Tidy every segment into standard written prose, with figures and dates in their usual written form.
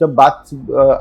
जब बात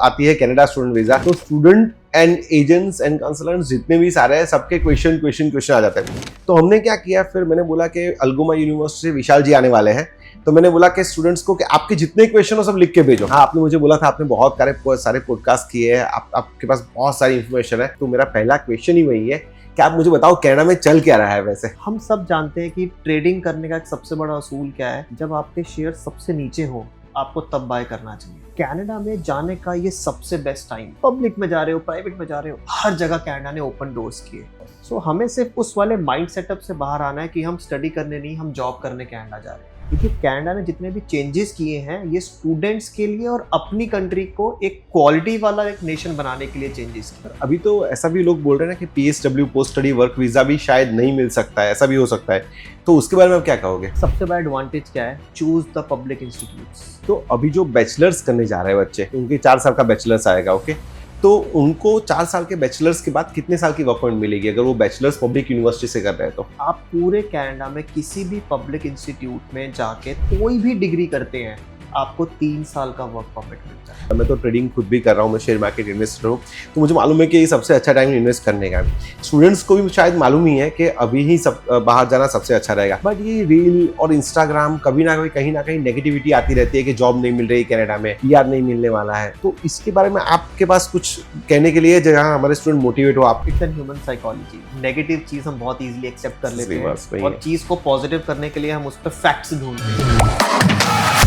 आती है कनाडा स्टूडेंट वीजा, तो student and agents and consultants जितने भी सारे हैं सबके क्वेश्चन आ जाते हैं। तो हमने क्या किया, फिर मैंने बोला कि अल्गोमा यूनिवर्सिटी से विशाल जी आने वाले हैं, तो मैंने बोला कि स्टूडेंट्स को कि आपके जितने क्वेश्चन हो सब लिख के भेजो। हाँ, आपने मुझे बोला था आपने बहुत सारे पॉडकास्ट किए हैं, आपके पास बहुत सारी इंफॉर्मेशन है, तो मेरा पहला क्वेश्चन ही वही है कि आप मुझे बताओ कनाडा में चल क्या रहा है। वैसे हम सब जानते हैं कि ट्रेडिंग करने का एक सबसे बड़ा असूल क्या है, जब आपके शेयर सबसे नीचे हो आपको तब बाय करना चाहिए। कनाडा में जाने का ये सबसे बेस्ट टाइम, पब्लिक में जा रहे हो, प्राइवेट में जा रहे हो, हर जगह कनाडा ने ओपन डोर्स किए। सो हमें सिर्फ उस वाले माइंड सेटअप से बाहर आना है कि हम स्टडी करने नहीं, हम जॉब करने कनाडा जा रहे हैं। क्योंकि कनाडा ने जितने भी चेंजेस किए हैं ये स्टूडेंट्स के लिए और अपनी कंट्री को एक क्वालिटी वाला एक नेशन बनाने के लिए चेंजेस किए। अभी तो ऐसा भी लोग बोल रहे हैं ना कि PSW post study work visa भी शायद नहीं मिल सकता है, ऐसा भी हो सकता है, तो उसके बारे में आप क्या कहोगे? सबसे बड़ा एडवांटेज क्या है, चूज द पब्लिक इंस्टीट्यूट्स। तो अभी जो बैचलर्स करने जा रहे हैं बच्चे, उनके 4 साल का बैचलर्स आएगा, ओके, तो उनको 4 साल के बैचलर्स के बाद कितने साल की वर्क परमिट मिलेगी अगर वो बैचलर्स पब्लिक यूनिवर्सिटी से कर रहे हैं? तो आप पूरे कनाडा में किसी भी पब्लिक इंस्टीट्यूट में जाके कोई भी डिग्री करते हैं, आपको 3 साल का वर्क परमिट मिलता है। मैं तो ट्रेडिंग खुद भी कर रहा हूँ, मैं शेयर मार्केट इन्वेस्टर हूँ, तो मुझे मालूम है कि ये सबसे अच्छा टाइम इन्वेस्ट करने का है। स्टूडेंट्स को भी शायद मालूम ही है कि अभी ही सब बाहर जाना सबसे अच्छा रहेगा, बट ये रील और इंस्टाग्राम कभी ना कहीं नेगेटिविटी आती रहती है कि जॉब नहीं मिल रही कनाडा में, PR नहीं मिलने वाला है। तो इसके बारे में आपके पास कुछ कहने के लिए, जहाँ हमारे स्टूडेंट मोटिवेट हो आप? It's an human psychology. Negative चीज हम बहुत इजीली एक्सेप्ट कर लेते हैं और चीज को पॉजिटिव करने के लिए हम उस पर फैक्ट्स ढूंढते हैं।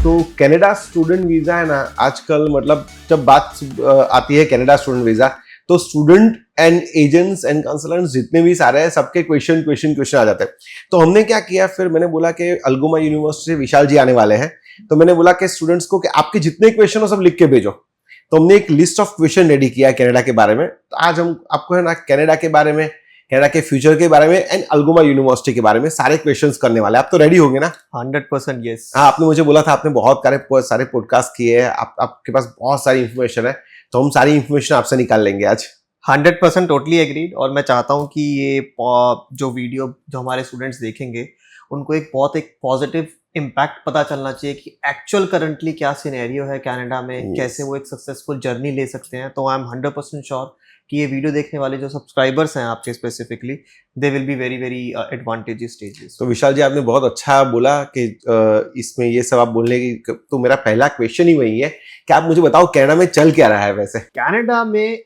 तो कनाडा स्टूडेंट वीजा है ना, आजकल मतलब जब बात आती है कनाडा स्टूडेंट वीजा, तो student and agents and consultants जितने भी सारे हैं सबके क्वेश्चन आ जाते हैं। तो हमने क्या किया, फिर मैंने बोला कि अल्गोमा यूनिवर्सिटी से विशाल जी आने वाले हैं, तो मैंने बोला कि स्टूडेंट्स को कि आपके जितने क्वेश्चन हो सब लिख के भेजो। तो हमने एक लिस्ट ऑफ क्वेश्चन रेडी किया कनाडा के बारे में। तो आज हम आपको है ना कनाडा के बारे में, कनाडा के फ्यूचर के बारे में एंड अल्गोमा यूनिवर्सिटी के बारे में सारे क्वेश्चंस करने वाले हैं। आप तो रेडी होंगे ना? 100% यस। हाँ, आपने मुझे बोला था आपने बहुत सारे पॉडकास्ट किए हैं, आपके पास बहुत सारी इंफॉर्मेशन है, तो हम सारी इंफॉर्मेशन आपसे निकाल लेंगे आज। 100% टोटली एग्रीड। और मैं चाहता हूँ कि ये जो वीडियो जो हमारे स्टूडेंट्स देखेंगे उनको एक पॉजिटिव इम्पैक्ट पता चलना चाहिए कि एक्चुअल करंटली क्या सिनेरियो है कनाडा में, Yes. कैसे वो एक सक्सेसफुल जर्नी ले सकते हैं। तो आई एम 100% श्योर कि ये वीडियो देखने वाले जो सब्सक्राइबर्स हैं आपके specifically, they will be very very advantages stages. तो विशाल जी, आपने बहुत अच्छा बोला कि इसमें ये सब आप बोलने की, तो मेरा पहला क्वेश्चन ही वही है कि आप मुझे बताओ कनाडा में चल क्या रहा है। वैसे कनाडा में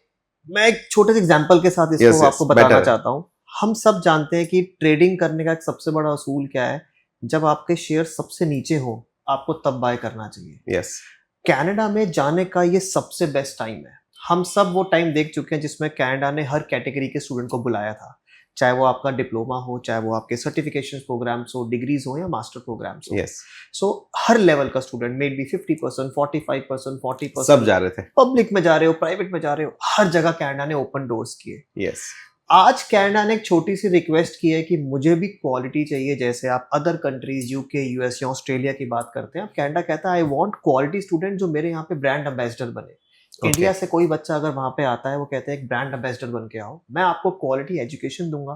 मैं एक छोटे से एग्जांपल के साथ इसको आपको बताना चाहता हूँ। हम सब जानते हैं कि ट्रेडिंग करने का एक सबसे बड़ा असूल क्या है, जब आपके शेयर सबसे नीचे हो आपको तब बाय करना चाहिए। यस, कनाडा में जाने का ये सबसे बेस्ट टाइम है। हम सब वो टाइम देख चुके हैं जिसमें कनाडा ने हर कैटेगरी के स्टूडेंट को बुलाया था, चाहे वो आपका डिप्लोमा हो, चाहे वो आपके सर्टिफिकेशन प्रोग्राम्स हो, डिग्रीज हो या मास्टर प्रोग्राम्स हो। यस, सो हर लेवल का स्टूडेंट, मे बी 50%, 45%, 40%, सब जा रहे थे। पब्लिक में जा रहे हो, प्राइवेट में जा रहे हो, हर जगह कनाडा ने ओपन डोर्स किए। यस, आज कनाडा ने एक छोटी सी रिक्वेस्ट की है कि मुझे भी क्वालिटी चाहिए, जैसे आप अदर कंट्रीज UK, US या ऑस्ट्रेलिया की बात करते हैं। अब कनाडा कहता है आई वांट क्वालिटी स्टूडेंट जो मेरे यहाँ पे ब्रांड एम्बेसडर बने। इंडिया से कोई बच्चा अगर वहां पे आता है, वो कहते हैं एक ब्रांड एम्बेसडर बन के आओ, मैं आपको क्वालिटी एजुकेशन दूंगा,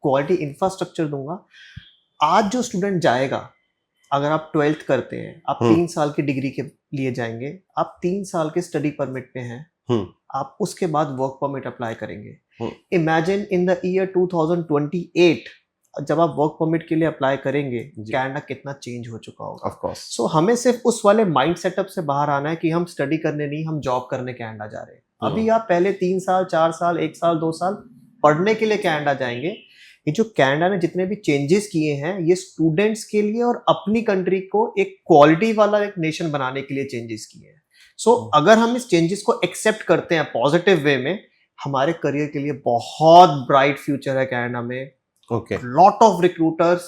क्वालिटी इंफ्रास्ट्रक्चर दूंगा। आज जो स्टूडेंट जाएगा, अगर आप 12th करते हैं, आप 3 साल की डिग्री के लिए जाएंगे, आप 3 साल के स्टडी परमिट में हैं, आप उसके बाद वर्क परमिट अप्लाई करेंगे। इमेजिन इन द ईयर 2028 जब आप वर्क परमिट के लिए अप्लाई करेंगे, कनाडा कितना चेंज हो चुका होगा। Of course. सो हमें सिर्फ उस वाले माइंड सेटअप से बाहर आना है कि हम स्टडी करने नहीं, हम जॉब करने कनाडा जा रहे हैं। अभी आप पहले 3 साल, 4 साल, 1 साल, 2 साल पढ़ने के लिए कनाडा जाएंगे। ये जो कनाडा ने जितने भी चेंजेस किए हैं ये स्टूडेंट्स के लिए और अपनी कंट्री को एक क्वालिटी वाला एक नेशन बनाने के लिए चेंजेस किए हैं। सो अगर हम इस चेंजेस को एक्सेप्ट करते हैं पॉजिटिव वे में, हमारे करियर के लिए बहुत ब्राइट फ्यूचर है कनाडा में। Okay, lot of recruiters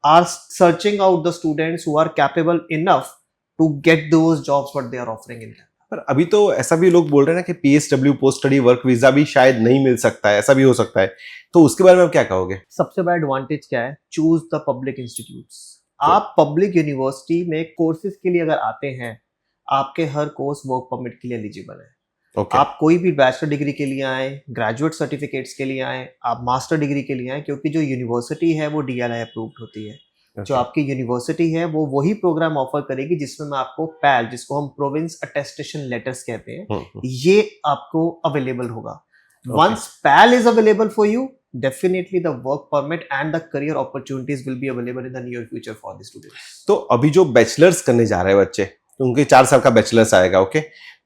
are searching out the students who are capable enough to get those jobs what they are offering in Canada. पर अभी तो ऐसा भी लोग बोल रहे हैं ना कि PSW post study work visa भी शायद नहीं मिल सकता है, ऐसा भी हो सकता है, तो उसके बारे में आप क्या कहोगे? सबसे बड़ा एडवांटेज क्या है, चूज द पब्लिक इंस्टीट्यूट्स। आप पब्लिक यूनिवर्सिटी में कोर्सेज के लिए अगर आते हैं, आपके हर कोर्स वर्क परमिट के लिए एलिजिबल है। Okay. आप कोई भी बैचलर डिग्री के लिए आए, ग्रेजुएट सर्टिफिकेट्स के लिए आए, आप मास्टर डिग्री के लिए आए, क्योंकि जो यूनिवर्सिटी है वो DLI अप्रूव्ड होती है। जो आपकी यूनिवर्सिटी है वो वही प्रोग्राम ऑफर करेगी जिसमें मैं आपको पैल, जिसको हम प्रोविंस अटेस्टेशन लेटर्स कहते हैं, ये आपको अवेलेबल होगा. Once PAL is available for you, definitely the work permit and the career opportunities will be available in the near future for the students. तो अभी जो बैचलर्स करने जा रहे हैं बच्चे, तो उनके 4 साल का बैचलर्स आएगा, ओके,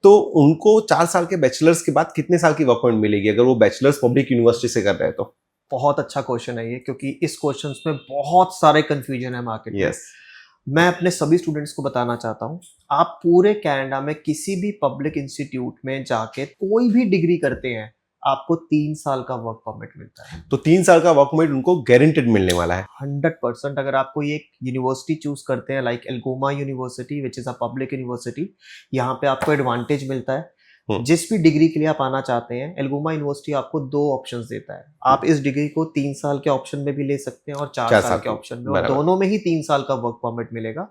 तो उनको 4 साल के बैचलर्स के बाद कितने साल की वर्क परमिट मिलेगी अगर वो बैचलर्स पब्लिक यूनिवर्सिटी से कर रहे हैं तो? बहुत अच्छा क्वेश्चन है ये, क्योंकि इस क्वेश्चन में बहुत सारे कंफ्यूजन है मार्केट में. मैं अपने सभी स्टूडेंट्स को बताना चाहता हूँ, आप पूरे कनाडा में किसी भी पब्लिक इंस्टीट्यूट में जाके कोई भी डिग्री करते हैं, आपको 3 साल का वर्क परमिट मिलता है. तो 3 साल का वर्क परमिट उनको गारंटेड मिलने वाला है 100%. अगर आप कोई एक यूनिवर्सिटी चूज करते हैं like Algoma university which is a public university, यहाँ पे आपको एडवांटेज मिलता है. जिस भी डिग्री के लिए आप आना चाहते हैं, एल्गोमा यूनिवर्सिटी आपको 2 ऑप्शंस देता है. आप इस डिग्री को 3 साल के ऑप्शन में भी ले सकते हैं और 4 साल के ऑप्शन में, और दोनों में ही 3 साल का वर्क परमिट मिलेगा.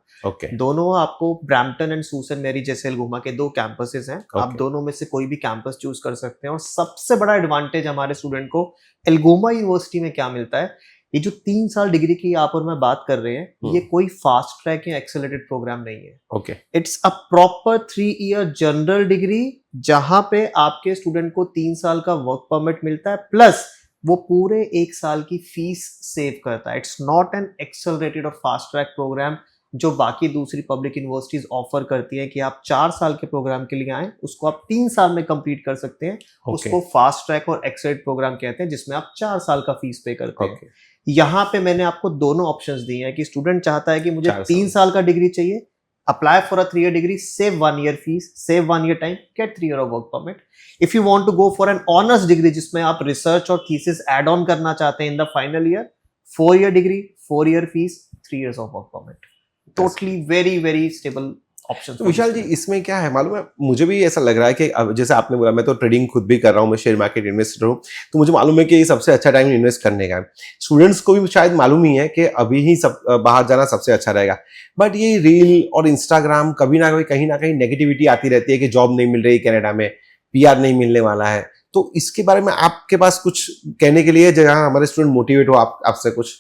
दोनों आपको ब्रैम्पटन एंड सूसन मेरी जैसे एल्गोमा के 2 कैंपसेस हैं. आप दोनों में से कोई भी कैंपस चूज कर सकते हैं. और सबसे बड़ा एडवांटेज हमारे स्टूडेंट को एल्गोमा यूनिवर्सिटी में क्या मिलता है, ये जो 3 साल डिग्री की आप और मैं बात कर रहे हैं, ये कोई फास्ट ट्रैक या एक्सेलरेटेड प्रोग्राम नहीं है. Okay, it's a proper 3 year general degree, जहां पे आपके स्टूडेंट को 3 साल का वर्क परमिट मिलता है, प्लस वो पूरे 1 साल की फीस सेव करता है. इट्स नॉट एन एक्सेलरेटेड और फास्ट ट्रैक प्रोग्राम जो बाकी दूसरी पब्लिक यूनिवर्सिटीज ऑफर करती हैं कि आप 4 साल के प्रोग्राम के लिए आए, उसको आप 3 साल में कंप्लीट कर सकते हैं. उसको फास्ट ट्रैक और एक्सेलरेटेड प्रोग्राम कहते हैं, जिसमें आप 4 साल का फीस पे करते हैं. यहाँ पे मैंने आपको दोनों ऑप्शंस दिए हैं कि स्टूडेंट चाहता है कि मुझे 3 साल का डिग्री चाहिए, apply for a 3 year degree, save 1 year fees, save 1 year time, get 3 year of work permit. If you want to go for an honors degree जिसमें आप research और thesis add on करना चाहते हैं in the final year, 4 year degree, 4 year fees, 3 years of work permit. Totally very very stable options. तो विशाल जी, इसमें क्या है मालूम है, मुझे भी ऐसा लग रहा है कि अब जैसे आपने बोला, मैं तो ट्रेडिंग खुद भी कर रहा हूँ, मैं शेयर मार्केट इन्वेस्टर हूँ, तो मुझे मालूम है कि ये सबसे अच्छा टाइम इन्वेस्ट करने का है. स्टूडेंट्स को भी शायद मालूम ही है कि अभी ही सब बाहर जाना सबसे अच्छा रहेगा. बट ये रील और इंस्टाग्राम कभी ना कहीं नेगेटिविटी आती रहती है कि जॉब नहीं मिल रही कनाडा में, पीआर नहीं मिलने वाला है. तो इसके बारे में आपके पास कुछ कहने के लिए, जहाँ हमारे स्टूडेंट मोटिवेट हो आपसे कुछ?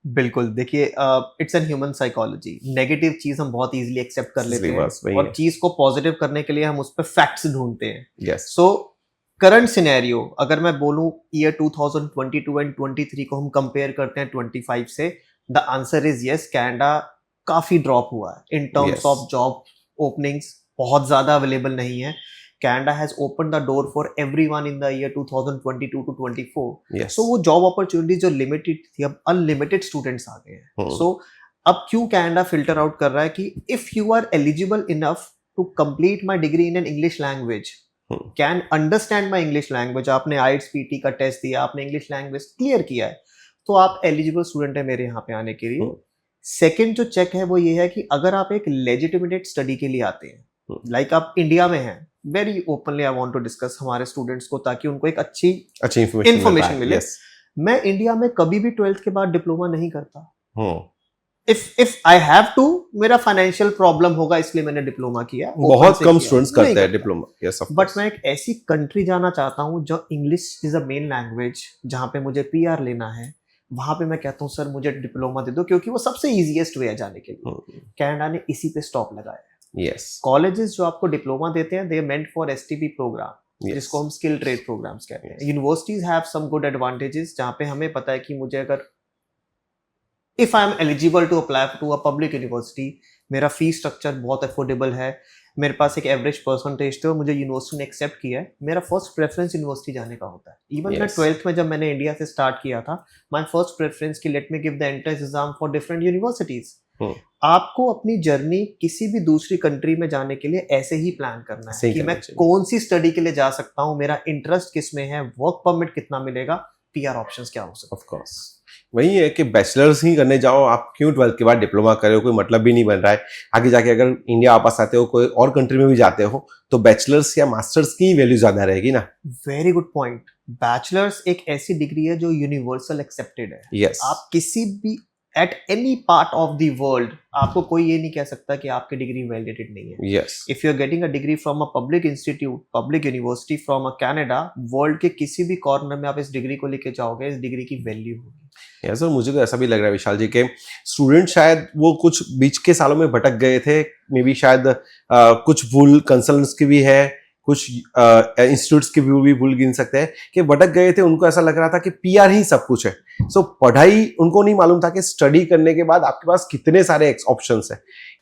बिल्कुल, देखिए, it's an human psychology. Negative चीज हम बहुत इजीली एक्सेप्ट कर लेते हैं, और चीज को पॉजिटिव करने के लिए हम उस पर फैक्ट्स ढूंढते हैं. सो करंट सिनेरियो अगर मैं बोलूं, ईयर 2022 एंड 23 को हम कंपेयर करते हैं 25 से, the answer is yes. Canada काफी ड्रॉप हुआ है in terms of job openings, बहुत ज्यादा अवेलेबल नहीं है. Canada has opened the door for everyone in the year 2022 to 24. Yes. So वो job opportunities जो limited थी, अब unlimited students आ गए हैं. So अब क्यों Canada filter out कर रहा है कि if you are eligible enough to complete my degree in an English language, can understand my English language, आपने IELTS PT का टेस्ट दिया, आपने English language क्लियर किया है, तो आप eligible student है मेरे यहाँ पे आने के लिए. सेकेंड जो चेक है वो ये है कि अगर आप एक legitimate स्टडी के लिए आते हैं, लाइक आप इंडिया में हैं, very openly I want to discuss हमारे स्टूडेंट्स को, ताकि उनको एक अच्छी इंफॉर्मेशन मिले. मैं इंडिया में कभी भी 12th के बाद डिप्लोमा नहीं करता. इफ आई हैव टू, मेरा फाइनेंशियल प्रॉब्लम होगा इसलिए मैंने डिप्लोमा किया. बहुत कम स्टूडेंट्स करते हैं डिप्लोमा. बट मैं एक ऐसी कंट्री जाना चाहता हूँ जो English is a main language, जहाँ पे मुझे पीआर लेना है, वहां पे मैं कहता हूँ सर मुझे डिप्लोमा दे दो, क्योंकि वो सबसे इजीएस्ट वे है जाने के लिए. कनाडा ने इसी पे स्टॉप लगाया है. कॉलेजेस जो आपको डिप्लोमा देते हैं, they meant for STP program, जिसको हम स्किल ट्रेड प्रोग्राम्स कहते हैं. Universities have some good advantages, जहां पे हमें पता है कि मुझे अगर if I am eligible to apply to a public university, मेरा फीस स्ट्रक्चर बहुत अफोर्डेबल है, मेरे पास एक एवरेज परसेंटेज थे और मुझे यूनिवर्सिटी ने एक्सेप्ट किया है, मेरा फर्स्ट प्रेफरेंस यूनिवर्सिटी जाने का होता है. इवन मैं 12th में जब मैंने इंडिया से स्टार्ट किया था, माय फर्स्ट प्रेफरेंस की let me give the entrance exam for different universities. आपको अपनी जर्नी किसी भी दूसरी कंट्री में जाने के लिए ऐसे ही प्लान करना है कि मैं कौन सी स्टडी के लिए जा सकता हूँ, मेरा इंटरेस्ट किस में है, वर्क परमिट कितना मिलेगा, पीआर ऑप्शंस क्या हो सकते हैं. ऑफ कोर्स वही है कि बैचलर्स ही करने जाओ, आप क्यों 12th के बाद डिप्लोमा करो, कोई मतलब भी नहीं बन रहा है. आगे जाके अगर इंडिया वापस आते हो, कोई और कंट्री में भी जाते हो, तो बैचलर्स या मास्टर्स की वैल्यू ज्यादा रहेगी ना. Very good point. बैचलर्स एक ऐसी डिग्री है जो यूनिवर्सल एक्सेप्टेड है. yes. आप किसी भी at any part of the world आपको कोई ये नहीं कह सकता कि आपकी डिग्री वैलिडेटेड नहीं है. Yes, if you are getting a degree from a public institute, public university from a Canada, world के किसी भी कॉर्नर में आप इस डिग्री को लेके जाओगे, इस डिग्री की वैल्यू होगी. सर मुझे तो ऐसा भी लग रहा है विशाल जी के स्टूडेंट शायद वो कुछ बीच के सालों में भटक गए थे, मे बी शायद कुछ भूल कंसल्टेंट्स की भी है, कुछ इंस्टीट्यूट्स की भी भूल गिन सकते हैं कि भटक गए थे. उनको ऐसा लग रहा था कि पीआर ही सब कुछ है. सो पढ़ाई उनको नहीं मालूम था कि स्टडी करने के बाद आपके पास कितने सारे ऑप्शंस है.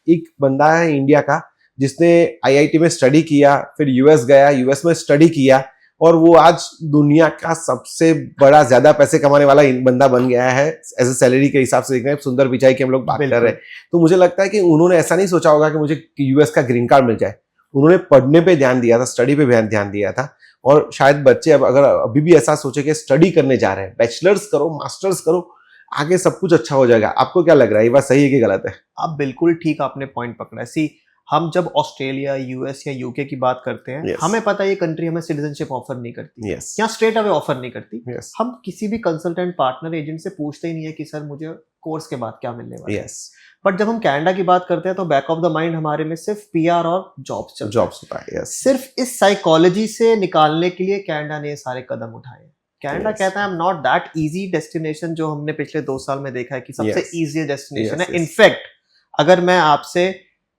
एक बंदा है इंडिया का जिसने आईआईटी में स्टडी किया, फिर यूएस गया, यूएस में स्टडी किया, और वो आज दुनिया का सबसे बड़ा ज्यादा पैसे कमाने वाला बंदा बन गया है एज ए सैलरी के हिसाब से. देख रहे हैं सुंदर पिचाई की हम लोग बात कर रहे हैं. तो मुझे लगता है कि उन्होंने ऐसा नहीं सोचा होगा कि मुझे यूएस का ग्रीन कार्ड मिल जाए. उन्होंने पढ़ने पे ध्यान दिया था, स्टडी पे ध्यान दिया था. और शायद बच्चे अब अगर अभी भी ऐसा सोचे कि स्टडी करने जा रहे हैं, बैचलर्स करो, मास्टर्स करो, आगे सब कुछ अच्छा हो जाएगा. आपको क्या लग रहा है, ये बात सही है कि गलत है? आप बिल्कुल ठीक आपने पॉइंट पकड़ा है. सी, हम जब ऑस्ट्रेलिया, यूएस या यूके की बात करते हैं, Yes. हमें पता है ये कंट्री हमें सिटीजनशिप ऑफर नहीं करती, Yes. या स्ट्रेट अवे ऑफर नहीं करती. Yes. हम किसी भी कंसल्टेंट, पार्टनर, एजेंट से पूछते ही नहीं है कि सर मुझे कोर्स के बाद क्या मिलने वाला है. Yes. बट जब हम कनाडा की बात करते हैं तो बैक ऑफ द माइंड हमारे में सिर्फ पीआर और जॉब्स चलते हैं. जॉब्स होता है. Yes. सिर्फ इस साइकोलॉजी से निकालने के लिए कनाडा ने ये सारे कदम उठाए हैं. Canada Yes. कहता है I am not that easy destination जो हमने पिछले 2 साल में देखा है कि सबसे Yes. इजी डेस्टिनेशन Yes, है. yes. इनफैक्ट अगर मैं आपसे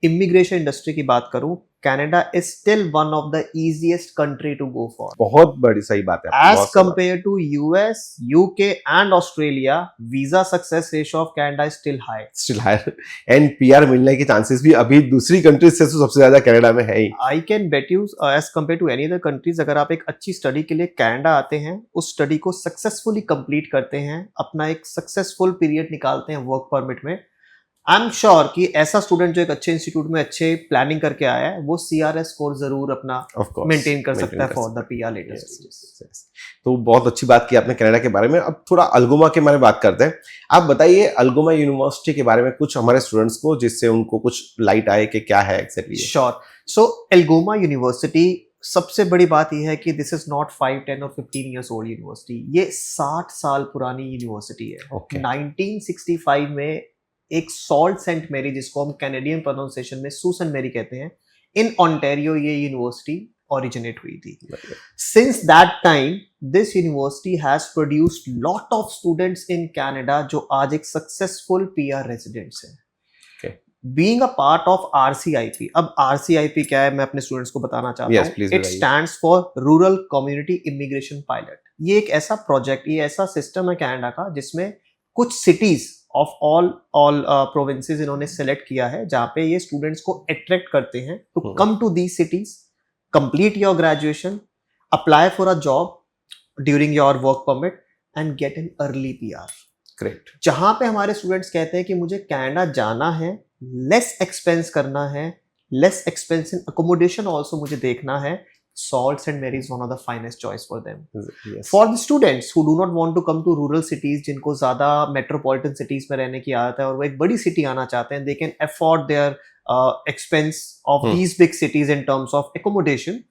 इमिग्रेशन इंडस्ट्री की बात करूं, Canada is still one of the easiest country to go for. बहुत बड़ी सही बात है. एज बहुत सही बात. Compare to US, UK and Australia, visa success ratio of Canada is still high. Still higher. And PR मिलने के चांसेस भी अभी दूसरी कंट्रीज से तो सबसे ज्यादा कनाडा में है ही. I can bet you as compare to any other countries, अगर आप एक अच्छी स्टडी के लिए कनाडा आते हैं, उस स्टडी को सक्सेसफुली कंप्लीट करते हैं, अपना एक सक्सेसफुल पीरियड निकालते हैं वर्क परमिट में, आई एम श्योर कि ऐसा स्टूडेंट जो एक अच्छे इंस्टीट्यूट में अच्छे प्लानिंग करके आया है, वो सीआरएस स्कोर जरूर अपना Of course. मेंटेन कर Maintain सकता है कर फॉर द सकता पीआर है. Later Yes, stages. yes, yes. तो बहुत अच्छी बात की आपने कनाडा के बारे में. अब थोड़ा अल्गोमा के बारे में बात करते हैं. आप बताइए अल्गोमा यूनिवर्सिटी के बारे में कुछ हमारे स्टूडेंट्स को, जिससे उनको कुछ लाइट आए कि क्या है एग्जैक्टली. श्योर. सो एल्गोमा यूनिवर्सिटी, सबसे बड़ी बात यह है कि दिस इज नॉट 5, 10 और 15 इयर्स ओल्ड यूनिवर्सिटी. ये 60 साल पुरानी यूनिवर्सिटी है. Okay. 1965 में एक सॉल्ट सेंट मैरी, जिसको हम कैनेडियन प्रोनाउंसिएशन में सूसन मैरी कहते हैं, इन ओंटारियो ये यूनिवर्सिटी ओरिजिनेट हुई थी. Since that time, this university has produced lot of students in Canada जो आज एक successful PR residents हैं. Okay. Being a part of RCIP, अब RCIP क्या है मैं अपने स्टूडेंट्स को बताना चाहता Yes, हूँ. please It बताइए. stands for Rural Community Immigration Pilot. ये एक ऐसा प्रोजेक्ट, ये ऐसा सिस्टम है कनाडा का जिसमें कुछ सिटीज ऑफ ऑल प्रोविंसेस इन्होंने सेलेक्ट किया है, जहाँ पे ये स्टूडेंट्स को अट्रैक्ट करते हैं to come to these cities, complete your graduation, apply for a job during your work permit and get an early PR. Great. जहां पे हमारे स्टूडेंट्स कहते हैं कि मुझे कनाडा जाना है, लेस एक्सपेंस करना है, लेस एक्सपेंस इन अकोमोडेशन ऑल्सो मुझे देखना है, Salt St. Mary is one of the finest choice for them. Yes. For the students who do not want to come to rural cities, जिनको ज्यादा metropolitan cities में रहने की आदत है और वो एक बड़ी सिटी आना चाहते हैं, they can afford their expense of these big cities in terms of accommodation,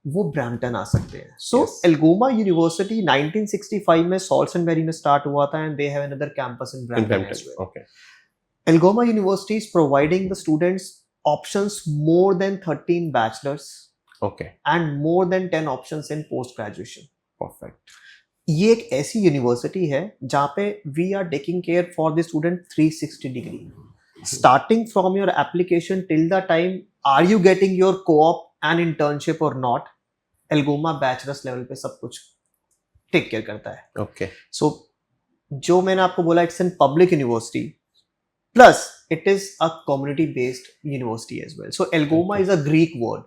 वो ब्रैम्पटन आ सकते हैं. So Yes. एल्गोमा यूनिवर्सिटी 1965 में सॉल्ट सेंट मैरी में स्टार्ट हुआ था, and they have another campus in In Brampton Brampton. as well. Okay. Algoma University is providing the students options more than 13 bachelors Okay. and more than 10 options in post graduation. Perfect. ये एक ऐसी university है जहाँ पे we are taking care for the student 360 degree, starting from your application till the time are you getting your co-op and internship और not. Algoma bachelors level पे सब कुछ टेक केयर करता है. Okay. सो जो मैंने आपको बोला, it's an public university plus it is a community based university as well. So Algoma is a Greek word.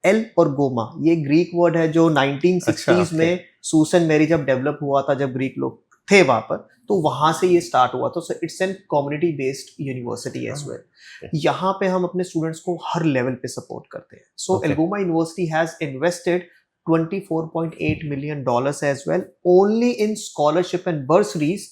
Al और गोमा ये ग्रीक वर्ड है जो 1960s अच्छा, okay. में सूसन मैरी जब डेवलप हुआ था, जब ग्रीक लोग थे वहां पर, तो वहां से ये स्टार्ट हुआ था. So it's an community based university as well. यहाँ पे हम अपने स्टूडेंट्स को हर लेवल पे सपोर्ट करते हैं. So Algoma university has invested $24.8 million as well only in scholarship and bursaries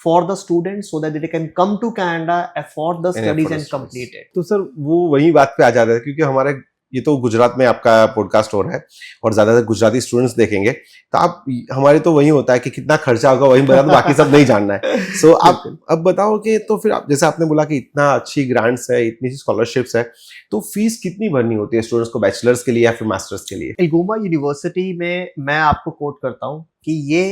for the students so that they can come to Canada, afford the studies and complete it. तो sir वो वही बात पे आ जाता है, क्योंकि हमारे ये तो गुजरात में आपका पॉडकास्ट हो रहा है और ज्यादातर गुजराती स्टूडेंट्स देखेंगे, तो आप हमारे तो वही होता है कि कितना खर्चा होगा वही बता दो, बाकी सब नहीं जानना है। सो आप अब बताओ कि तो फिर आप जैसे आपने बोला कि इतना अच्छी ग्रांट्स है, इतनी सी स्कॉलरशिप्स है, तो फीस कितनी भरनी होती है स्टूडेंट्स को बैचलर्स के लिए या फिर मास्टर्स के लिए? एल्गोमा यूनिवर्सिटी में मैं आपको कोट करता हूँ कि ये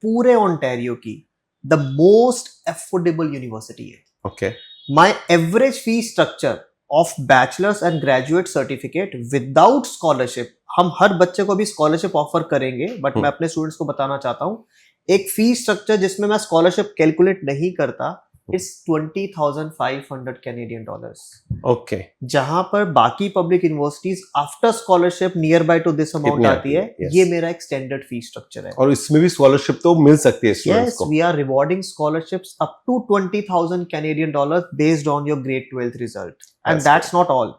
पूरे ओंटारियो की द मोस्ट अफोर्डेबल यूनिवर्सिटी है। Okay, my average fee structure of bachelors and graduate certificate without scholarship, हम हर बच्चे को भी स्कॉलरशिप ऑफर करेंगे, बट मैं अपने स्टूडेंट्स को बताना चाहता हूँ एक फी स्ट्रक्चर जिसमें मैं स्कॉलरशिप कैलकुलेट नहीं करता, इट्स 20,500 कैनेडियन डॉलर्स। ओके, जहां पर बाकी public universities after scholarship near by two this amount आती है, yes. ये मेरा एक स्टैंडर्ड फी स्ट्रक्चर है। और इसमें भी स्कॉलरशिप तो मिल सकती है स्टूडेंट्स को? We are rewarding scholarships up to 20,000 Canadian dollars based on your grade 12th result, and that's not all.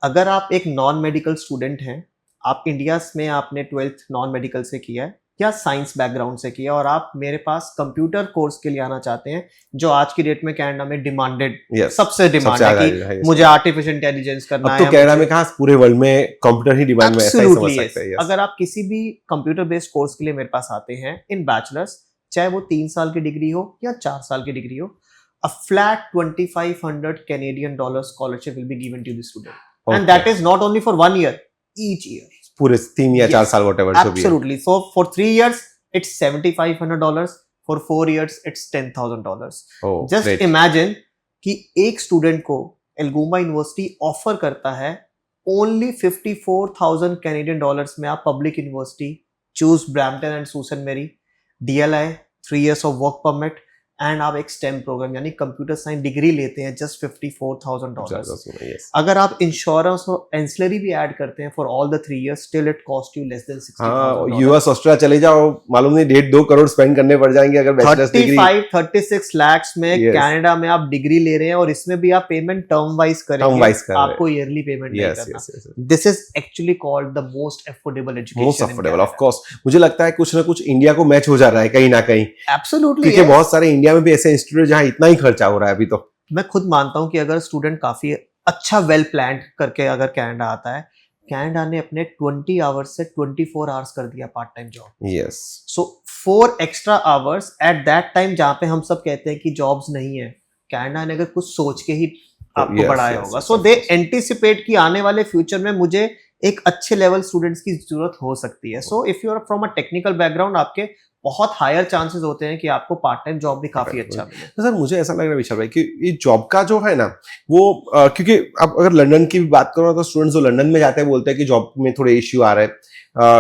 अगर आप एक नॉन मेडिकल स्टूडेंट हैं, आप इंडिया में आपने 12th नॉन मेडिकल से किया है या साइंस बैकग्राउंड से किया, और आप मेरे पास कंप्यूटर कोर्स के लिए आना चाहते हैं, जो आज की डेट में कनाडा में डिमांडेड, सबसे डिमांड है कि मुझे आर्टिफिशियल इंटेलिजेंस करना है। अब तो कनाडा में कहाँ पूरे वर्ल्ड में कंप्यूटर ही डिमांड में, ऐसा ही समझ सकते हैं। अगर आप किसी भी कंप्यूटर बेस्ड कोर्स के लिए मेरे पास आते हैं इन बैचलर्स, चाहे वो 3 साल की डिग्री हो या 4 साल की डिग्री हो, a flat 2,500 Canadian dollar scholarship will be given to the student, and that is not only for 1 year, each year, पूरे 3 या 4 साल whatever जो भी है। Absolutely. So for 3 years it's $7,500, for 4 years it's $10,000. Just great. imagine कि एक student को एल्गोमा university offer करता है ओनली 54,000 कैनेडियन डॉलर्स में आप public university choose Brampton and Susan मेरी, DLI 3 years of work permit, and आप एक स्टेम प्रोग्राम यानी कंप्यूटर साइंस डिग्री लेते हैं जस्ट $54,000। अगर आप इंश्योरेंस और एंसिलरी भी ऐड करते हैं for all the 3 years, still it cost you less than $60,000। US Australia चले जाओ, मालूम नहीं 1.5-2 करोड़ स्पेंड करने पड़ जाएंगे अगर बैचलर्स डिग्री। 35-36 लाख में कनाडा में आप डिग्री ले रहे हैं, और इसमें भी आप पेमेंट टर्म वाइज करेंगे, आपको ईयरली पेमेंट नहीं करना। This is actually called the most affordable education. Most affordable, of course. मुझे लगता है कुछ ना कुछ इंडिया को मैच हो जा रहा है कहीं ना कहीं। एब्सोल्युटली, क्योंकि बहुत सारे इंडिया में भी ऐसे इंस्टीट्यूट जहां इतना ही खर्चा हो रहा है अभी। तो मैं खुद मानता हूं कि अगर स्टूडेंट काफी अच्छा वेल प्लान करके अगर कनाडा आता है, कनाडा ने अपने 20 आवर्स से 24 आवर्स कर दिया part time job. Yes, so 4 extra hours at that time, जहां पे हम सब कहते हैं कि जॉब्स नहीं है, कनाडा ने अगर कुछ सोच के ही आपको बढ़ाया होगा। सो दे एंटिसिपेट कि आने वाले फ्यूचर में मुझे एक अच्छे लेवल स्टूडेंट्स की जरूरत हो सकती है। So if you are from a technical background, आपके बहुत हायर चांसेस होते हैं कि आपको पार्ट टाइम जॉब भी काफी अच्छा मिले। तो सर मुझे ऐसा लग रहा है विशाल भाई कि ये जॉब का जो है ना वो क्योंकि अब अगर लंदन की भी बात करो तो स्टूडेंट्स जो लंदन में जाते हैं बोलते हैं कि जॉब में थोड़े इश्यू आ रहे हैं,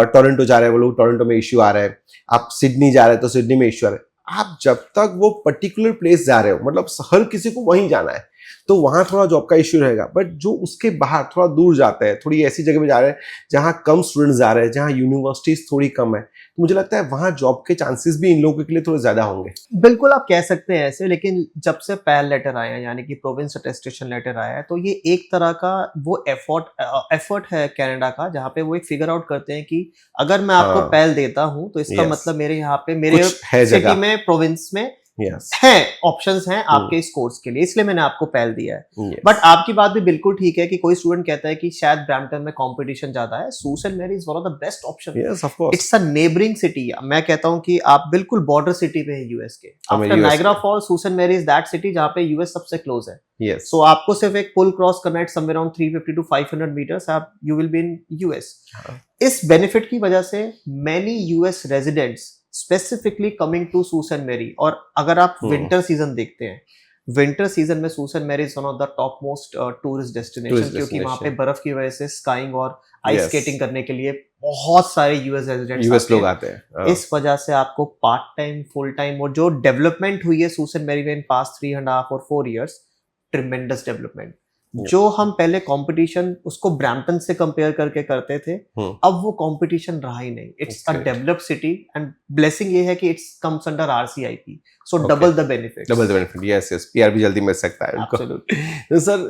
टोरंटो जा रहे हैं वो लोग, टोरंटो में इश्यू आ रहा है, आप सिडनी जा रहे हैं तो सिडनी में इश्यू आ रहा है। आप जब तक वो पर्टिकुलर प्लेस जा रहे हो, मतलब हर किसी को वहीं जाना है, तो वहां थोड़ा जॉब का इश्यू रहेगा। बट जो उसके बाहर थोड़ा दूर जाते हैं, थोड़ी ऐसी जगह पे जा रहे हैं जहां कम स्टूडेंट्स जा रहे हैं, जहां यूनिवर्सिटीज थोड़ी कम है, तो मुझे लगता है वहां जॉब के चांसेस भी इन लोगों के लिए थोड़े ज्यादा होंगे। बिल्कुल, आप कह सकते हैं ऐसे, लेकिन जब से पैल लेटर आया है यानी कि प्रोविंस अटेस्टेशन लेटर आया है, तो ये एक तरह का वो एफर्ट है कनाडा का, जहाँ पे वो एक फिगर आउट करते हैं कि अगर मैं आपको पैल देता हूं तो इसका मतलब मेरे यहाँ पे मेरे सिटी में, प्रोविंस में है ऑप्शंस हैं आपके इस कोर्स के लिए, इसलिए मैंने आपको पहल दिया है। बट आपकी बात भी बिल्कुल ठीक है कि कोई स्टूडेंट कहता है कि शायद ब्रैम्पटन में कंपटीशन ज्यादा है, Susan Marie is one of the best option. It's a neighbouring city. मैं कहता हूं कि आप बिल्कुल बॉर्डर सिटी पे है यूएस के। After Niagara false, Susan Marie is that city जहां पे यूएस सबसे क्लोज है। सो आपको सिर्फ एक पुल क्रॉस करना है, समवेयर अराउंड 350 to 500 मीटर्स, आप you will be in US. इस बेनिफिट की वजह से many US residents specifically coming to सूसन मेरी। और अगर आप विंटर सीजन देखते हैं, विंटर सीजन में सूसन Marie is one of the top most tourist destination, क्योंकि वहां पे बर्फ की वजह से स्काइंग और आइस स्केटिंग करने के लिए बहुत सारे यूएस रेजिडेंट्स लोग आते हैं। इस वजह से आपको पार्ट टाइम, फुल टाइम, और जो डेवलपमेंट हुई है सूसन मेरी में इन पास्ट 3.5 और 4 years, ट्रिमेंडस डेवलपमेंट। जो हम पहले कंपटीशन उसको ब्रैम्पटन से कंपेयर करके करते थे, अब वो कंपटीशन रहा ही नहीं। It's a developed city, and blessing ये है कि it's comes under RCIP, so double the benefit. Yes, PR भी जल्दी मिल सकता है उनको। तो सर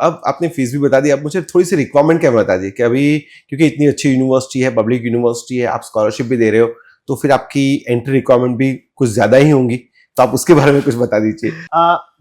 अब आपने फीस भी बता दी, अब मुझे थोड़ी सी रिक्वायरमेंट क्या बता दी कि अभी क्योंकि इतनी अच्छी यूनिवर्सिटी है, पब्लिक यूनिवर्सिटी है, आप स्कॉलरशिप भी दे रहे हो, तो फिर आपकी एंट्री रिक्वायरमेंट भी कुछ ज्यादा ही होंगी। तो आप उसके बारे में कुछ बता दीजिए।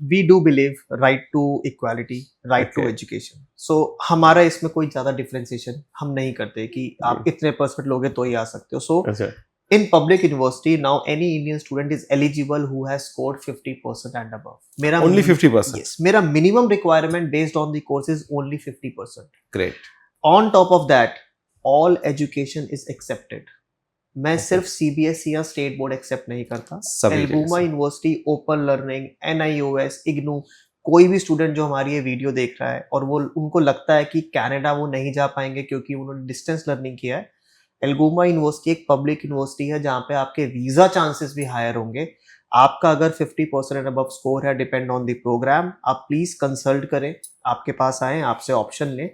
We do believe right to equality, right to Okay. Education. So हमारा इसमें कोई ज्यादा डिफरेंशिएशन हम नहीं करते कि आप इतने परसेंट लोगे तो ही आ सकते हो। सो अच्छा, in public university now any Indian student is eligible who has scored 50% and above. मेरा only 50%. yes, मेरा minimum requirement based on the course is only 50%. Great. On top of that, all education is accepted. मैं सिर्फ CBSE या state board accept नहीं करता, सभी एल्गुमा जगह से। University, open learning, NIOS, IGNOU, कोई भी स्टूडेंट जो हमारी ये वीडियो देख रहा है और वो उनको लगता है कि कनाडा वो नहीं जा पाएंगे क्योंकि उन्होंने डिस्टेंस लर्निंग किया है, एल्गुमा यूनिवर्सिटी एक पब्लिक यूनिवर्सिटी है जहाँ पे आपके वीजा चांसेस भी हायर होंगे। आपका अगर 50% अबव स्कोर है, डिपेंड ऑन द प्रोग्राम, आप प्लीज कंसल्ट करें, आपके पास आए, आपसे ऑप्शन लें।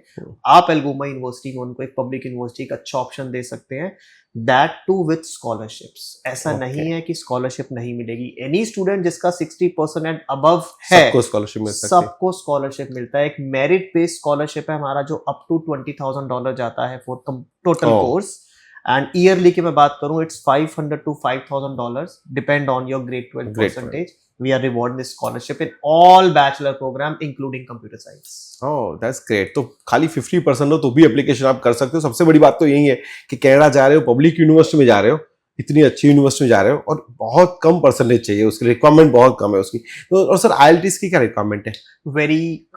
आप एल्गुमा यूनिवर्सिटी में उनको एक पब्लिक यूनिवर्सिटी का अच्छा ऑप्शन दे सकते हैं, दैट टू विथ स्कॉलरशिप्स। ऐसा Okay. नहीं है कि स्कॉलरशिप नहीं मिलेगी। एनी स्टूडेंट जिसका 60% एंड अबव है, सबको स्कॉलरशिप मिल सकती है। सबको स्कॉलरशिप मिलता है। एक मेरिट बेस्ड स्कॉलरशिप है हमारा जो अप टू $20,000 जाता है for total Oh. Course, and yearly की मैं बात करूं it's $500 to $5,000 depend on your grade 12 Grade 12. Percentage. We are reward this scholarship in all bachelor program including computer science. Oh that's great. तो खाली 50% हो तो भी एप्लीकेशन आप कर सकते हो। सबसे बड़ी बात तो यही है कि कनाडा जा रहे हो, पब्लिक यूनिवर्सिटी में जा रहे हो, इतनी अच्छी यूनिवर्सिटी में जा रहे हो और बहुत कम परसेंटेज चाहिए, उसकी रिक्वायरमेंट बहुत कम है उसकी। तो और सर आईएलटीएस की क्या रिक्वायरमेंट है? Very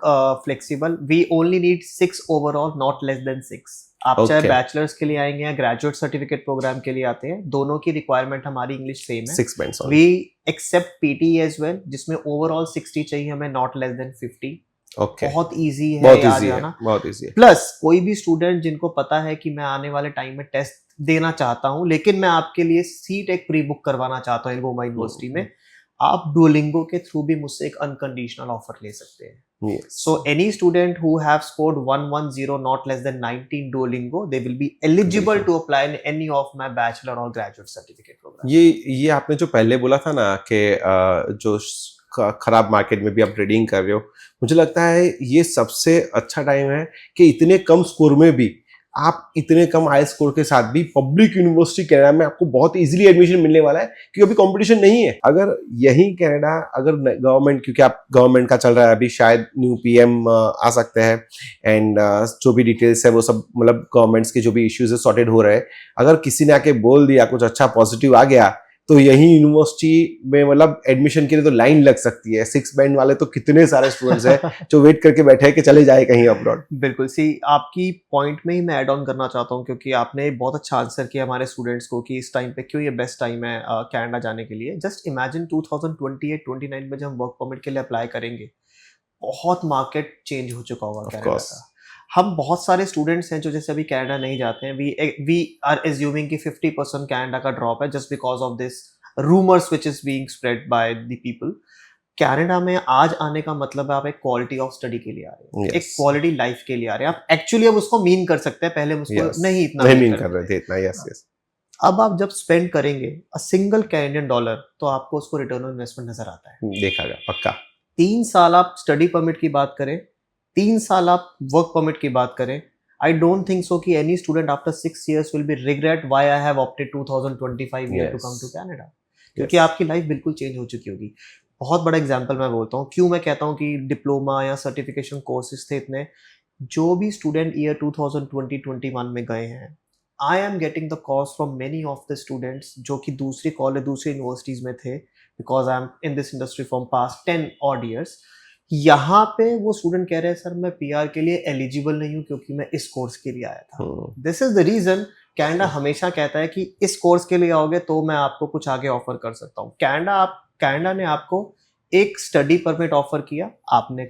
flexible, we only need 6 overall, not less than 6। आप चाहे Okay. बैचलर्स के लिए आएंगे या ग्रेजुएट सर्टिफिकेट प्रोग्राम के लिए आते हैं, दोनों की रिक्वायरमेंट हमारी इंग्लिश सेम है। 6 bands we accept PTE as well, जिसमें ओवरऑल 60 चाहिए हमें, नॉट लेस देन 50। ओके, बहुत इजी है, बहुत याद इजी है, जाना। बहुत इजी है। प्लस कोई भी स्टूडेंट जिनको पता है कि मैं आने वाले टाइम में टेस्ट देना चाहता हूं, लेकिन मैं आपके लिए सीट एक प्री बुक करवाना चाहता हूं एल्गुमा यूनिवर्सिटी में, आप डुओलिंगो के थ्रू भी मुझसे एक अनकंडीशनल ऑफर ले सकते हैं। Yes. So any student who have scored 110 not less than 19 Duolingo, they will be eligible to apply in any of my bachelor or graduate certificate program. ये आपने जो पहले बोला था ना कि जो खराब मार्केट में भी आप ट्रेडिंग कर रहे हो, मुझे लगता है ये सबसे अच्छा टाइम है कि इतने कम स्कोर में भी आप इतने कम हाई स्कोर के साथ भी पब्लिक यूनिवर्सिटी कनाडा में आपको बहुत इजीली एडमिशन मिलने वाला है, क्योंकि अभी कंपटीशन नहीं है। अगर यही कनाडा अगर गवर्नमेंट, क्योंकि आप गवर्नमेंट का चल रहा है अभी, शायद न्यू पीएम आ सकते हैं एंड जो भी डिटेल्स है वो सब मतलब गवर्नमेंट्स के जो भी इश्यूज है सॉर्टेड हो रहे हैं। अगर किसी ने आके बोल दिया कुछ अच्छा पॉजिटिव आ गया तो यही यूनिवर्सिटी में मतलब एडमिशन के लिए तो लाइन लग सकती है। 6 बैंड वाले तो कितने सारे स्टूडेंट्स हैं जो वेट करके बैठे हैं कि चले जाए कहीं अब्रॉड। बिल्कुल सी, आपकी पॉइंट में ही मैं ऐड ऑन करना चाहता हूँ, क्योंकि आपने बहुत अच्छा आंसर किया हमारे स्टूडेंट्स को कि इस टाइम पे क्यों ये बेस्ट टाइम है कनाडा जाने के लिए। जस्ट इमेजिन 2028-29 में जब हम वर्क परमिट के लिए अप्लाई करेंगे, बहुत मार्केट चेंज हो चुका होगा कनाडा का। हम बहुत सारे स्टूडेंट्स हैं जो जैसे अभी कनाडा नहीं जाते हैं, वी आर एज्यूमिंग कि 50% कनाडा का ड्रॉप है just because of this rumours which is being spread by the people. Canada में आज आने का मतलब है आप एक क्वालिटी ऑफ स्टडी के लिए आ रहे हैं, एक क्वालिटी लाइफ के लिए आ रहे हैं। आप एक्चुअली अब उसको मीन कर सकते हैं, पहले हम उसको नहीं इतना मीन कर रहे थे इतना। Yes yes. अब आप जब स्पेंड करेंगे अ सिंगल कैनेडियन डॉलर तो आपको उसको रिटर्न ऑन इन्वेस्टमेंट नजर आता है। देखा गया पक्का। 3 साल आप स्टडी परमिट की बात करें, 3 साल आप वर्क परमिट की बात करें, आई डोंट थिंक सो कि any student after 6 years will be regret why I have opted 2025 year to come to Canada, क्योंकि आपकी लाइफ बिल्कुल चेंज हो चुकी होगी। बहुत बड़ा एग्जांपल मैं बोलता हूँ, क्यों मैं कहता हूँ कि डिप्लोमा या सर्टिफिकेशन कोर्सेज थे इतने, जो भी स्टूडेंट ईयर 2020-21 में गए हैं, I am getting the calls from many of the students जो कि दूसरी कॉलेज दूसरी यूनिवर्सिटीज में थे, because I am in this industry from past 10 odd years। यहाँ पे वो स्टूडेंट कह रहे हैं सर मैं पीआर के लिए एलिजिबल नहीं हूँ क्योंकि मैं इस कोर्स के लिए आया था। This is the reason Canada हमेशा कहता है कि इस कोर्स के लिए आओगे तो मैं आपको कुछ आगे ऑफर कर सकता हूँ। कनाडा ने आपको एक स्टडी परमिट ऑफर किया, आपने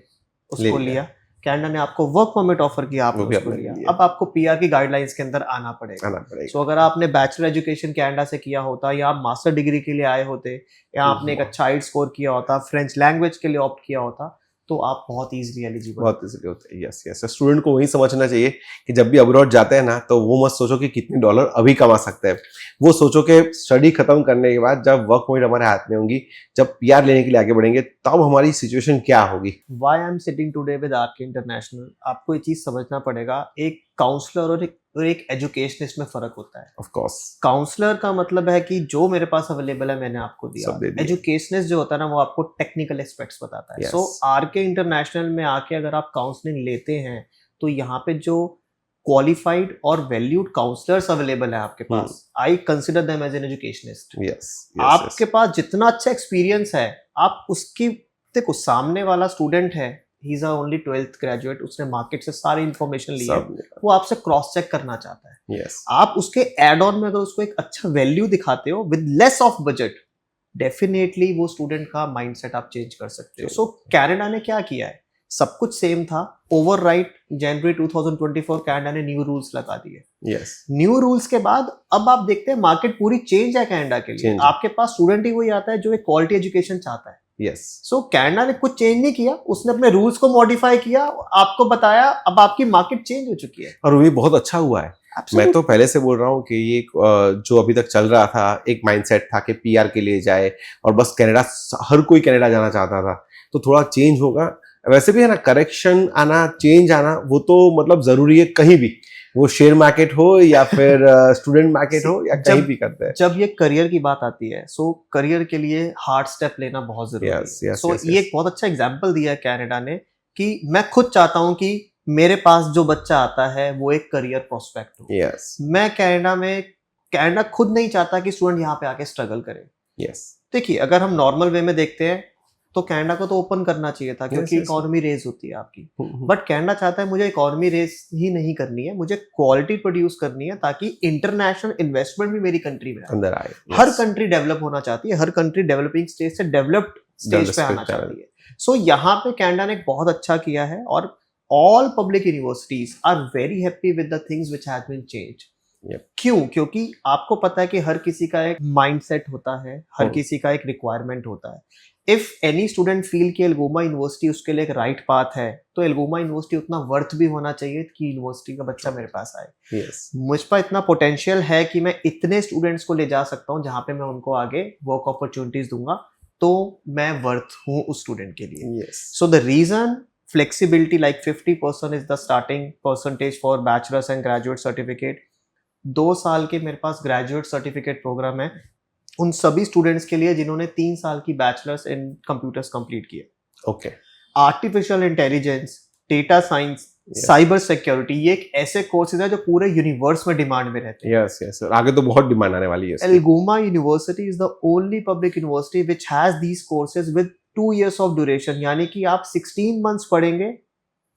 उसको लिया। कनाडा ने आपको वर्क परमिट ऑफर किया, आपने उसको लिया। अब आपको पीआर की गाइडलाइंस के अंदर आना पड़ेगा। सो अगर आपने बैचलर एजुकेशन कनाडा से किया होता, या आप मास्टर डिग्री के लिए आए होते, या आपने एक अच्छा आइट स्कोर किया होता, फ्रेंच लैंग्वेज के लिए ऑप्ट किया होता, तो आप बहुत इजीली एलिजिबल, बहुत इजीली होते हैं। Yes yes. स्टूडेंट को वही समझना चाहिए कि जब भी अब्रॉड जाते हैं ना, तो वो मत सोचो कि कितने डॉलर अभी कमा सकते हैं, वो सोचो कि स्टडी खत्म करने के बाद जब वर्क परमिट हमारे हाथ में होंगी, जब पीआर लेने के लिए आगे बढ़ेंगे, तब हमारी सिचुएशन क्या होगी। Why I am sitting today with RK International, आपको ये चीज समझना पड़ेगा। एक काउंसलर और एक एजुकेशनिस्ट में फर्क होता है। ऑफ कोर्स काउंसलर का मतलब है कि जो मेरे पास अवेलेबल है मैंने आपको दिया। सब दे दिया। एजुकेशनिस्ट जो होता है ना वो आपको टेक्निकल एस्पेक्ट्स बताता है। Yes. सो आरके इंटरनेशनल में आके अगर आप काउंसलिंग लेते हैं तो यहाँ पे जो क्वालिफाइड और वैल्यूड काउंसलर्स अवेलेबल है आपके पास, I consider them as an educationist. Yes आपके पास जितना अच्छा एक्सपीरियंस है आप उसकी, देखो सामने वाला स्टूडेंट है, he is only 12th graduate, उसने मार्केट से सारी इंफॉर्मेशन ली है, वो आपसे क्रॉस चेक करना चाहता है। यस आप उसके एड ऑन में अगर उसको एक अच्छा वैल्यू दिखाते हो with less of budget, definitely वो स्टूडेंट का माइंडसेट आप चेंज कर सकते हो। सो कनाडा ने क्या किया है, सब कुछ सेम था, ओवरराइट जनवरी 2024 कनाडा ने न्यू रूल्स लगा दिए। यस न्यू रूल्स के बाद अब आप देखते हैं मार्केट पूरी चेंज है कनाडा के लिए। Change. आपके पास स्टूडेंट ही वही आता है जो एक क्वालिटी एजुकेशन चाहता है। यस सो कनाडा ने कुछ चेंज नहीं किया, उसने अपने रूल्स को मॉडिफाई किया, आपको बताया, अब आपकी मार्केट चेंज हो चुकी है। और वो भी बहुत अच्छा हुआ है। मैं तो पहले से बोल रहा हूँ कि ये जो अभी तक चल रहा था एक माइंडसेट था कि पीआर के लिए जाए और बस कनाडा, हर कोई कनाडा जाना चाहता था, तो थोड़ा चेंज होगा। वैसे भी है ना, करेक्शन आना, चेंज आना, वो तो मतलब जरूरी है कहीं भी, वो शेयर मार्केट हो या फिर स्टूडेंट मार्केट हो या कहीं भी करते हैं। जब ये करियर की बात आती है, सो करियर के लिए हार्ड स्टेप लेना बहुत जरूरी है। सो ये एक बहुत अच्छा एग्जांपल दिया है कनाडा ने कि मैं खुद चाहता हूं कि मेरे पास जो बच्चा आता है वो एक करियर प्रोस्पेक्ट हो। यस मैं कनाडा खुद नहीं चाहता कि स्टूडेंट यहाँ पे आके स्ट्रगल करे। यस देखिए अगर हम नॉर्मल वे में देखते हैं तो कनाडा को तो ओपन करना चाहिए था, क्योंकि इकोनॉमी रेज होती है आपकी। बट कनाडा चाहता है मुझे इकोनॉमी रेज ही नहीं करनी है, मुझे क्वालिटी प्रोड्यूस करनी है ताकि इंटरनेशनल इन्वेस्टमेंट भी मेरी कंट्री में अंदर आए। हर कंट्री डेवलप होना चाहती है, हर कंट्री डेवलपिंग स्टेज से डेवलप्ड स्टेज पे आना चाहती है। सो यहाँ पे कनाडा ने बहुत अच्छा किया है और all public universities are very happy with the things which has been changed. क्यों? क्योंकि आपको पता है कि हर किसी का एक माइंडसेट होता है, हर किसी का एक रिक्वायरमेंट होता है। इफ एनी स्टूडेंट फील कि एल्गोमा यूनिवर्सिटी उसके लिए एक राइट पाथ है, तो एल्गोमा यूनिवर्सिटी उतना वर्थ भी होना चाहिए कि यूनिवर्सिटी का बच्चा मेरे पास आए। मुझ पर इतना पोटेंशियल है कि मैं इतने स्टूडेंट्स को ले जा सकता हूँ जहाँ पे मैं उनको आगे वर्क अपॉर्चुनिटीज दूंगा, तो मैं वर्थ हूँ उस स्टूडेंट के लिए। So the reason flexibility, like 50% is the starting percentage for bachelor's and graduate certificate। 2 साल के मेरे पास ग्रेजुएट सर्टिफिकेट प्रोग्राम है उन सभी स्टूडेंट्स के लिए जिन्होंने 3 साल की बैचलर्स इन कंप्यूटर्स कंप्लीट किए। Okay. Artificial intelligence, data science, cyber security, ये एक ऐसे कोर्सेज है जो पूरे यूनिवर्स में डिमांड में रहते हैं। यस यस, आगे तो बहुत डिमांड आने वाली है। Algoma university is the only public university which has these courses with 2 years of duration, यानी कि आप 16 मंथ्स पढ़ेंगे,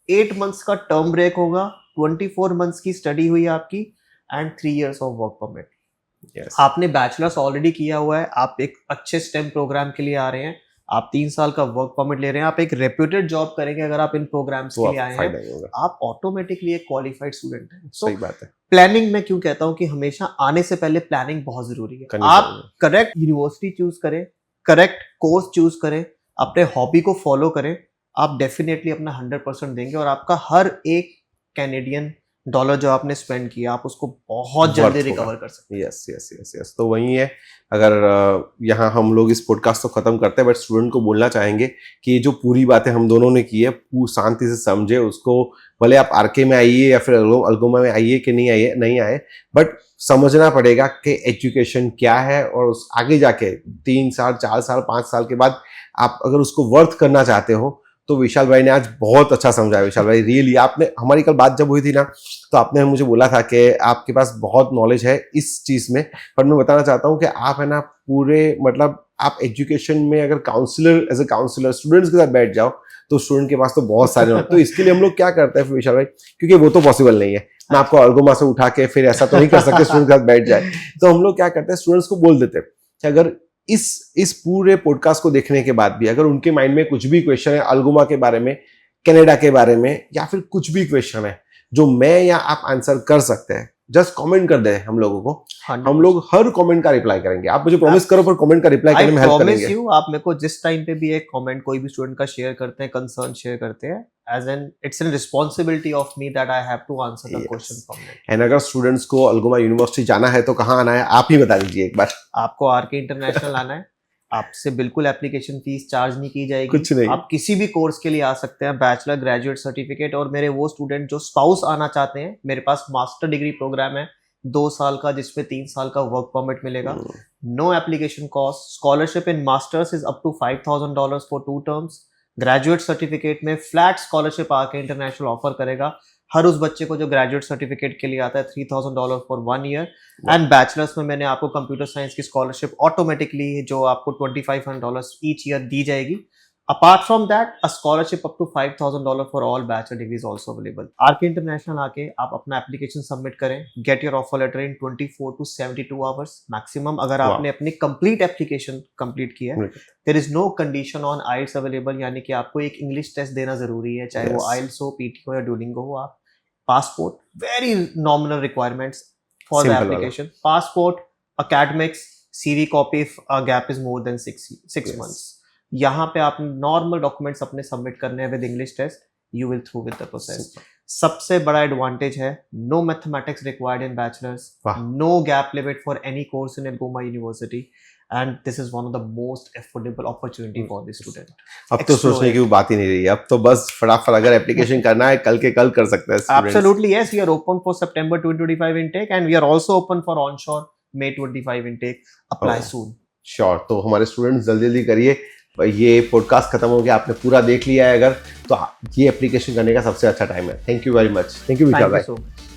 8 मंथ्स का टर्म ब्रेक होगा, 24 मंथ्स की स्टडी हुई आपकी and 3 years of work permit. आपने बैचलर्स ऑलरेडी किया हुआ है, आप एक अच्छे स्टेम प्रोग्राम के लिए आ रहे हैं, आप 3 साल का वर्क परमिट ले रहे हैं, आप एक रेप्यूटेड जॉब करेंगे अगर आप इन प्रोग्राम्स के लिए आए हैं, आप ऑटोमेटिकली एक क्वालिफाइड स्टूडेंट हैं। सही बात है। प्लानिंग में क्यों कहता हूं कि हमेशा आने से पहले प्लानिंग बहुत जरूरी है। आप करेक्ट यूनिवर्सिटी चूज करें, करेक्ट कोर्स चूज करें, अपने हॉबी को फॉलो करें, आप डेफिनेटली अपना 100% देंगे और आपका हर एक कैनेडियन डॉलर जो आपने स्पेंड किया आप उसको बहुत जल्दी रिकवर कर सकते हैं। यस यस यस यस, तो वही है। अगर यहाँ हम लोग इस पॉडकास्ट को खत्म करते हैं, बट स्टूडेंट को बोलना चाहेंगे कि ये जो पूरी बातें हम दोनों ने की है शांति से समझे उसको, भले आप आरके में आइए या फिर अल्गोमा में आइए कि नहीं आए, बट समझना पड़ेगा कि एजुकेशन क्या है और उस आगे जाके 3 साल 4 साल 5 साल के बाद आप अगर उसको वर्थ करना चाहते हो तो विशाल भाई ने आज बहुत अच्छा समझाया। विशाल भाई रियली, आपने हमारी कल बात जब हुई थी ना तो आपने मुझे बोला था कि आपके पास बहुत नॉलेज है इस चीज में, पर मैं बताना चाहता हूँ कि आप है ना पूरे मतलब आप एजुकेशन में अगर counsellor as a counsellor students के साथ बैठ जाओ तो स्टूडेंट के पास तो बहुत सारे तो इसके लिए हम लोग क्या करते हैं विशाल भाई, क्योंकि वो तो पॉसिबल नहीं है, मैं आपको अल्गोमा से उठा के फिर ऐसा तो नहीं कर सकते स्टूडेंट के साथ बैठ जाए, तो हम लोग क्या करते हैं स्टूडेंट्स को बोल देते हैं कि अगर इस पूरे पॉडकास्ट को देखने के बाद भी अगर उनके माइंड में कुछ भी क्वेश्चन है अल्गोमा के बारे में, कनाडा के बारे में, या फिर कुछ भी क्वेश्चन है जो मैं या आप आंसर कर सकते हैं, जस्ट कमेंट कर दे हम लोगों को, हम लोग हर कमेंट का रिप्लाई करेंगे। आप मुझे प्रॉमिस करो पर कमेंट का रिप्लाई करने में हेल्प करेंगे। आप मेरे को जिस टाइम पे भी एक कमेंट कोई भी स्टूडेंट का शेयर करते हैं, कंसर्न शेयर करते हैं, as an it's a responsibility of me that I have to answer the question from it. And अगर स्टूडेंट्स को अल्गोमा यूनिवर्सिटी जाना है तो कहाँ आना है आप ही बता दीजिए एक बार। आपको आरके इंटरनेशनल आना है, आपसे बिल्कुल एप्लीकेशन फीस चार्ज नहीं की जाएगी, कुछ नहीं। आप किसी भी कोर्स के लिए आ सकते हैं, बैचलर, ग्रेजुएट सर्टिफिकेट। और मेरे वो स्टूडेंट जो स्पाउस आना चाहते हैं, मेरे पास मास्टर डिग्री प्रोग्राम है 2 साल का, जिसमें 3 साल का वर्क परमिट मिलेगा। No application cost. Scholarship in masters is up to $5,000 for 2 terms. Graduate certificate में flat scholarship RK International offer करेगा हर उस बच्चे को जो ग्रेजुएट सर्टिफिकेट के लिए आता है, $3,000 फॉर 1 ईयर। एंड बैचलर्स में मैंने आपको कंप्यूटर साइंस की स्कॉलरशिप ऑटोमेटिकली जो आपको $2,500 ईच ईयर दी जाएगी। Apart from that, a scholarship up to $5,000 for all bachelor degrees also available. RK International आके आप अपना एप्लीकेशन सबमिट करें, get your offer letter in 24 to 72 hours maximum. अगर Wow. आपने अपनी कंप्लीट एप्लीकेशन कंप्लीट किया है, there is no condition on IELTS available, यानी कि आपको एक इंग्लिश टेस्ट देना जरूरी है, चाहे वो Yes. आइल्स हो, पीटी हो या डुओलिंगो हो। आप passport, very nominal requirements for the Simple application. Passport, academics, CV copy if a gap is more than six Yes. months. यहाँ पे आप नॉर्मल डॉक्यूमेंट्स अपने सबमिट करने हैं with English test, you will through with the process. सबसे बड़ा advantage है, no mathematics required in bachelors, वाह। No gap limit for any course in Algoma university, and this is one of the most affordable opportunity for the student. अब तो सोचने की बात ही नहीं रही, अब तो बस फटाफट अगर एप्लीकेशन करना है कल के कल कर सकते हैं students. Absolutely, yes. We are open for September 2025 intake, and we are also open for onshore May 25 intake. Apply Oh. soon. Sure. तो हमारे स्टूडेंट्स जल्दी जल्दी करिए। ये पॉडकास्ट खत्म हो गया, आपने पूरा देख लिया है अगर, तो ये एप्लीकेशन करने का सबसे अच्छा टाइम है। Thank you very much. Thank you Vishal Thank भाई। you so much.